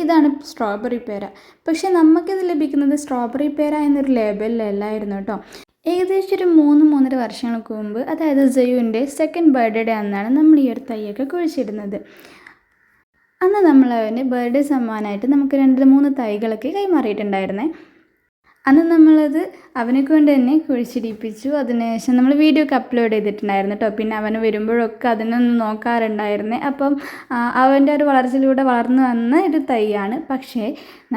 ഇതാണ് സ്ട്രോബെറി പേര. പക്ഷേ നമുക്കിത് ലഭിക്കുന്നത് സ്ട്രോബെറി പേര എന്നൊരു ലേബലിലല്ലായിരുന്നു കേട്ടോ. ഏകദേശം ഒരു 3-3.5 വർഷങ്ങൾക്ക് മുമ്പ്, അതായത് ജയുവിൻ്റെ സെക്കൻഡ് ബർത്ത്ഡേ അന്നാണ് നമ്മൾ ഈ ഒരു തൈയൊക്കെ കുഴിച്ചിടുന്നത്. അന്ന് നമ്മൾ അവന് ബർത്ത്ഡേ സമ്മാനമായിട്ട് നമുക്ക് 2-3 തൈകളൊക്കെ കൈമാറിയിട്ടുണ്ടായിരുന്നേ. അന്ന് നമ്മളത് അവനൊക്കെ കൊണ്ട് തന്നെ കുഴിച്ചിടിപ്പിച്ചു. അതിനുശേഷം നമ്മൾ വീഡിയോ ഒക്കെ അപ്ലോഡ് ചെയ്തിട്ടുണ്ടായിരുന്നു കേട്ടോ. പിന്നെ അവന് വരുമ്പോഴൊക്കെ അതിനൊന്ന് നോക്കാറുണ്ടായിരുന്നേ. അപ്പം അവൻ്റെ ഒരു വളർച്ചയിലൂടെ വളർന്നു വന്ന ഒരു തൈയാണ്. പക്ഷേ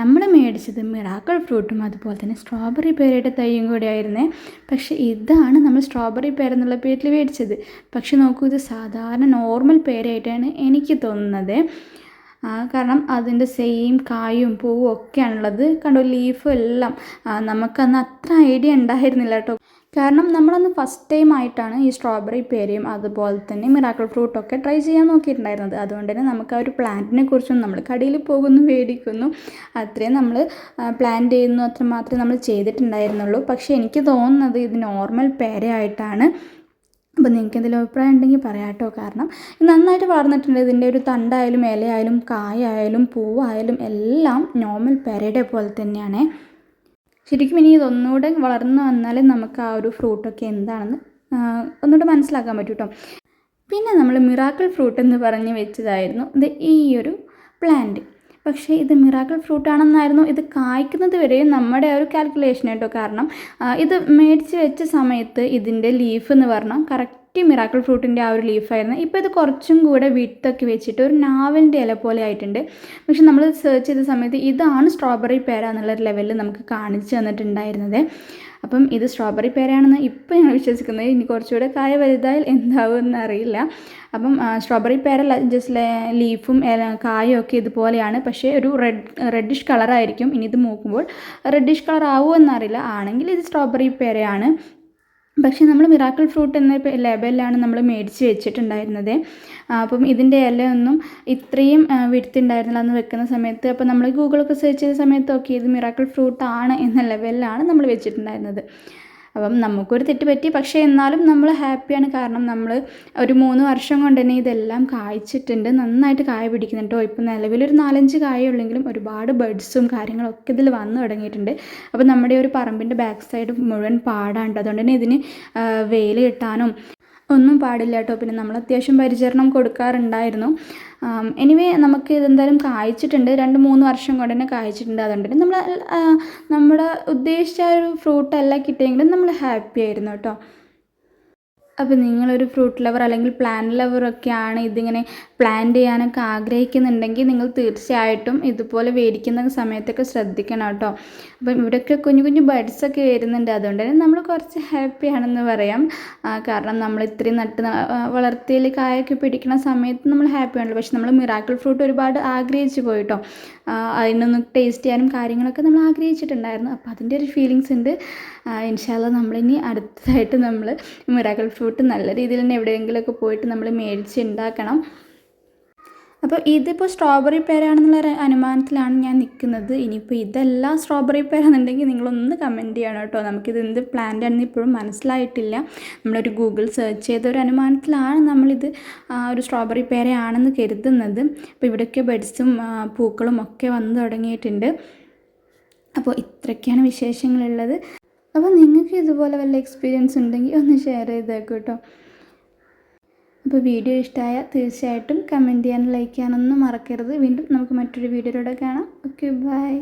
നമ്മൾ മേടിച്ചത് മിറാക്കിൾ ഫ്രൂട്ടും അതുപോലെ തന്നെ സ്ട്രോബെറി പേരയുടെ തൈയും കൂടി ആയിരുന്നേ. പക്ഷേ ഇതാണ് നമ്മൾ സ്ട്രോബെറി പേര എന്നുള്ള പേരിൽ മേടിച്ചത്. പക്ഷെ നോക്കൂ, ഇത് സാധാരണ നോർമൽ പേരയായിട്ടാണ് എനിക്ക് തോന്നുന്നത്. കാരണം അതിൻ്റെ സെയിം കായും പൂവും ഒക്കെയാണുള്ളത്. കണ്ടോ, ലീഫും എല്ലാം. നമുക്കന്ന് അത്ര ഐഡിയ ഉണ്ടായിരുന്നില്ല കേട്ടോ. കാരണം നമ്മളന്ന് ഫസ്റ്റ് ടൈം ആയിട്ടാണ് ഈ സ്ട്രോബെറി പേരയും അതുപോലെ തന്നെ മിറാക്കിൾ ഫ്രൂട്ടൊക്കെ ട്രൈ ചെയ്യാൻ നോക്കിയിട്ടുണ്ടായിരുന്നത്. അതുകൊണ്ട് തന്നെ നമുക്ക് ആ ഒരു പ്ലാന്റിനെ കുറിച്ചും നമ്മൾ കടയിൽ പോകുന്നു, മേടിക്കുന്നു, അത്രയും നമ്മൾ പ്ലാൻ ചെയ്യുന്നു, അത്ര മാത്രമേ നമ്മൾ ചെയ്തിട്ടുണ്ടായിരുന്നുള്ളൂ. പക്ഷേ എനിക്ക് തോന്നുന്നത് ഇത് നോർമൽ പേരയായിട്ടാണ്. അപ്പോൾ നിങ്ങൾക്ക് എന്തെങ്കിലും അഭിപ്രായം ഉണ്ടെങ്കിൽ പറയാം കേട്ടോ. കാരണം ഇത് നന്നായിട്ട് വളർന്നിട്ടുണ്ട്. ഇതിൻ്റെ ഒരു തണ്ടായാലും ഇലയായാലും കായായാലും പൂവായാലും എല്ലാം നോർമൽ പേരയുടെ പോലെ തന്നെയാണ്. ശരിക്കും ഇനി ഇതൊന്നുകൂടെ വളർന്നു വന്നാലേ നമുക്ക് ആ ഒരു ഫ്രൂട്ടൊക്കെ എന്താണെന്ന് ഒന്നുകൂടെ മനസ്സിലാക്കാൻ പറ്റും കേട്ടോ. പിന്നെ നമ്മൾ മിറാക്കിൾ ഫ്രൂട്ട് എന്ന് പറഞ്ഞ് വെച്ചതായിരുന്നു ഇത് ഈ ഒരു പ്ലാന്റ്. പക്ഷേ ഇത് മിറാക്കിൾ ഫ്രൂട്ടാണെന്നായിരുന്നു ഇത് കായ്ക്കുന്നത് വരെയും നമ്മുടെ ഒരു കാൽക്കുലേഷൻ കേട്ടോ. കാരണം ഇത് മേടിച്ച് വെച്ച സമയത്ത് ഇതിൻ്റെ ലീഫ് എന്ന് പറഞ്ഞാൽ കറക്റ്റ് മിറാക്കിൾ ഫ്രൂട്ടിൻ്റെ ആ ഒരു ലീഫായിരുന്നു. ഇപ്പോൾ ഇത് കുറച്ചും കൂടെ വിത്തൊക്കെ വെച്ചിട്ട് ഒരു നാവലിൻ്റെ ഇല പോലെ ആയിട്ടുണ്ട്. പക്ഷെ നമ്മൾ സെർച്ച് ചെയ്ത സമയത്ത് ഇതാണ് സ്ട്രോബെറി പേര എന്നുള്ളൊരു ലെവലിൽ നമുക്ക് കാണിച്ചു തന്നിട്ടുണ്ടായിരുന്നത്. അപ്പം ഇത് സ്ട്രോബെറി പേരയാണെന്ന് ഇപ്പോൾ ഞങ്ങൾ വിശ്വസിക്കുന്നത്. ഇനി കുറച്ചുകൂടെ കായ വലുതായാൽ എന്താവുമെന്ന് അറിയില്ല. അപ്പം സ്ട്രോബെറി പേര ജസ്റ്റ് ലീഫും കായും ഒക്കെ ഇതുപോലെയാണ്. പക്ഷേ ഒരു റെഡിഷ് കളറായിരിക്കും. ഇനി ഇത് മൂക്കുമ്പോൾ റെഡിഷ് കളർ ആവുമോ എന്നറിയില്ല. ആണെങ്കിൽ ഇത് സ്ട്രോബെറി പേരയാണ്. പക്ഷേ നമ്മൾ മിറാക്കിൾ ഫ്രൂട്ട് എന്ന ലേബലിലാണ് നമ്മൾ മേടിച്ച് വെച്ചിട്ടുണ്ടായിരുന്നത്. അപ്പം ഇതിൻ്റെ ഇലയൊന്നും ഇത്രയും വിടുത്തുണ്ടായിരുന്നില്ല അന്ന് വെക്കുന്ന സമയത്ത്. അപ്പോൾ നമ്മൾ ഗൂഗിളൊക്കെ സെർച്ച് ചെയ്ത സമയത്തൊക്കെ ഇത് മിറാക്കിൾ ഫ്രൂട്ട് ആണ് എന്ന ലെവലിലാണ് നമ്മൾ വെച്ചിട്ടുണ്ടായിരുന്നത്. അപ്പം നമുക്കൊരു തെറ്റ് പറ്റി. പക്ഷേ എന്നാലും നമ്മൾ ഹാപ്പിയാണ്. കാരണം നമ്മൾ ഒരു 3 വർഷം കൊണ്ട് തന്നെ ഇതെല്ലാം കായ്ച്ചിട്ടുണ്ട്. നന്നായിട്ട് കായ പിടിക്കുന്നുണ്ട് കേട്ടോ. ഇപ്പം നിലവിലൊരു 4-5 കായുള്ളെങ്കിലും ഒരുപാട് ബഡ്സും കാര്യങ്ങളൊക്കെ ഇതിൽ വന്നു തുടങ്ങിയിട്ടുണ്ട്. അപ്പോൾ നമ്മുടെ ഒരു പറമ്പിൻ്റെ ബാക്ക് സൈഡ് മുഴുവൻ പാടാണ്ട്. അതുകൊണ്ട് തന്നെ ഇതിന് വെയിൽ കിട്ടാനും ഒന്നും പാടില്ല കേട്ടോ. പിന്നെ നമ്മൾ അത്യാവശ്യം പരിചരണം കൊടുക്കാറുണ്ടായിരുന്നു. എനിവേ നമുക്ക് ഇതെന്തായാലും കായ്ച്ചിട്ടുണ്ട്. 2-3 വർഷം കൊണ്ട് തന്നെ കായ്ച്ചിട്ടുണ്ട്. അതുകൊണ്ട് തന്നെ നമ്മുടെ ഉദ്ദേശിച്ച ഒരു ഫ്രൂട്ടല്ല കിട്ടിയെങ്കിലും നമ്മൾ ഹാപ്പി ആയിരുന്നു കേട്ടോ. അപ്പോൾ നിങ്ങളൊരു ഫ്രൂട്ട് ലവർ അല്ലെങ്കിൽ പ്ലാന്റ് ലവറൊക്കെയാണ് ഇതിങ്ങനെ പ്ലാന്റ് ചെയ്യാനൊക്കെ ആഗ്രഹിക്കുന്നുണ്ടെങ്കിൽ നിങ്ങൾ തീർച്ചയായിട്ടും ഇതുപോലെ മേടിക്കുന്ന സമയത്തൊക്കെ ശ്രദ്ധിക്കണം കേട്ടോ. അപ്പം ഇവിടെയൊക്കെ കുഞ്ഞു കുഞ്ഞു ബഡ്സൊക്കെ വരുന്നുണ്ട്. അതുകൊണ്ട് തന്നെ നമ്മൾ കുറച്ച് ഹാപ്പിയാണെന്ന് പറയാം. കാരണം നമ്മൾ ഇത്രയും നട്ട് വളർത്തിയിൽ കായൊക്കെ പിടിക്കുന്ന സമയത്ത് നമ്മൾ ഹാപ്പിയാണല്ലോ. പക്ഷെ നമ്മൾ മിറാക്കിൾ ഫ്രൂട്ട് ഒരുപാട് ആഗ്രഹിച്ച് പോയിട്ടോ. അതിനൊന്ന് ടേസ്റ്റ് ചെയ്യാനും കാര്യങ്ങളൊക്കെ നമ്മൾ ആഗ്രഹിച്ചിട്ടുണ്ടായിരുന്നു. അപ്പോൾ അതിൻ്റെ ഒരു ഫീലിങ്സ് ഉണ്ട്. ഇൻഷാ അല്ലാഹ് നമ്മളിനി അടുത്തതായിട്ട് നമ്മൾ മിറാക്കിൾ ഫ്രൂട്ട് നല്ല രീതിയിൽ തന്നെ എവിടെയെങ്കിലുമൊക്കെ പോയിട്ട് നമ്മൾ മേടിച്ച് ഉണ്ടാക്കണം. അപ്പോൾ ഇതിപ്പോൾ സ്ട്രോബെറി പേരാണെന്നുള്ള അനുമാനത്തിലാണ് ഞാൻ നിൽക്കുന്നത്. ഇനിയിപ്പോൾ ഇതെല്ലാം സ്ട്രോബെറി പേരാണെന്നുണ്ടെങ്കിൽ നിങ്ങളൊന്ന് കമൻറ്റ് ചെയ്യണം കേട്ടോ. നമുക്കിത് എന്ത് പ്ലാന്റ് ആണെന്ന് ഇപ്പോഴും മനസ്സിലായിട്ടില്ല. നമ്മളൊരു ഗൂഗിൾ സെർച്ച് ചെയ്ത ഒരു അനുമാനത്തിലാണ് നമ്മളിത് ഒരു സ്ട്രോബെറി പേരയാണെന്ന് കരുതുന്നത്. അപ്പോൾ ഇവിടെയൊക്കെ ബഡ്സും പൂക്കളും ഒക്കെ വന്നു തുടങ്ങിയിട്ടുണ്ട്. അപ്പോൾ ഇത്രയൊക്കെയാണ് വിശേഷങ്ങളുള്ളത്. അപ്പോൾ നിങ്ങൾക്ക് ഇതുപോലെ വല്ല എക്സ്പീരിയൻസ് ഉണ്ടെങ്കിൽ ഒന്ന് ഷെയർ ചെയ്തേക്കും കേട്ടോ. അപ്പോൾ വീഡിയോ ഇഷ്ടമായാൽ തീർച്ചയായിട്ടും കമൻറ്റ് ചെയ്യാനും ലൈക്ക് ചെയ്യാനൊന്നും മറക്കരുത്. വീണ്ടും നമുക്ക് മറ്റൊരു വീഡിയോയിലൂടെ കാണാം. Okay, by.